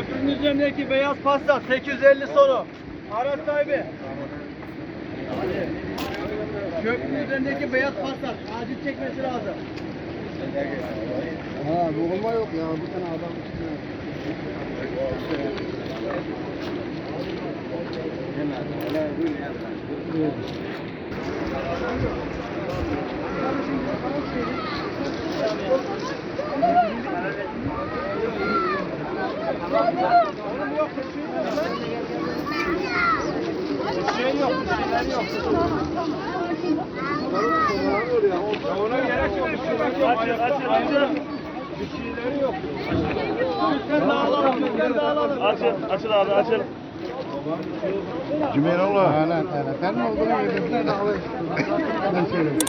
Köprünün üzerindeki beyaz Passat 850 sonu. Araç sahibi. Köprünün üzerindeki beyaz Passat. Acil çekmesi lazım. Ha, boğulma yok ya. Bir tane adam üstüne. Ona gerek yok. Açın. Bir şeyleri yok. Lütfen dağılalım. Açıl abi açıl. Cümeyr oğlu. Aynen. Sen mi olduğunu bilirsin de alayım. Ben söyleyeyim.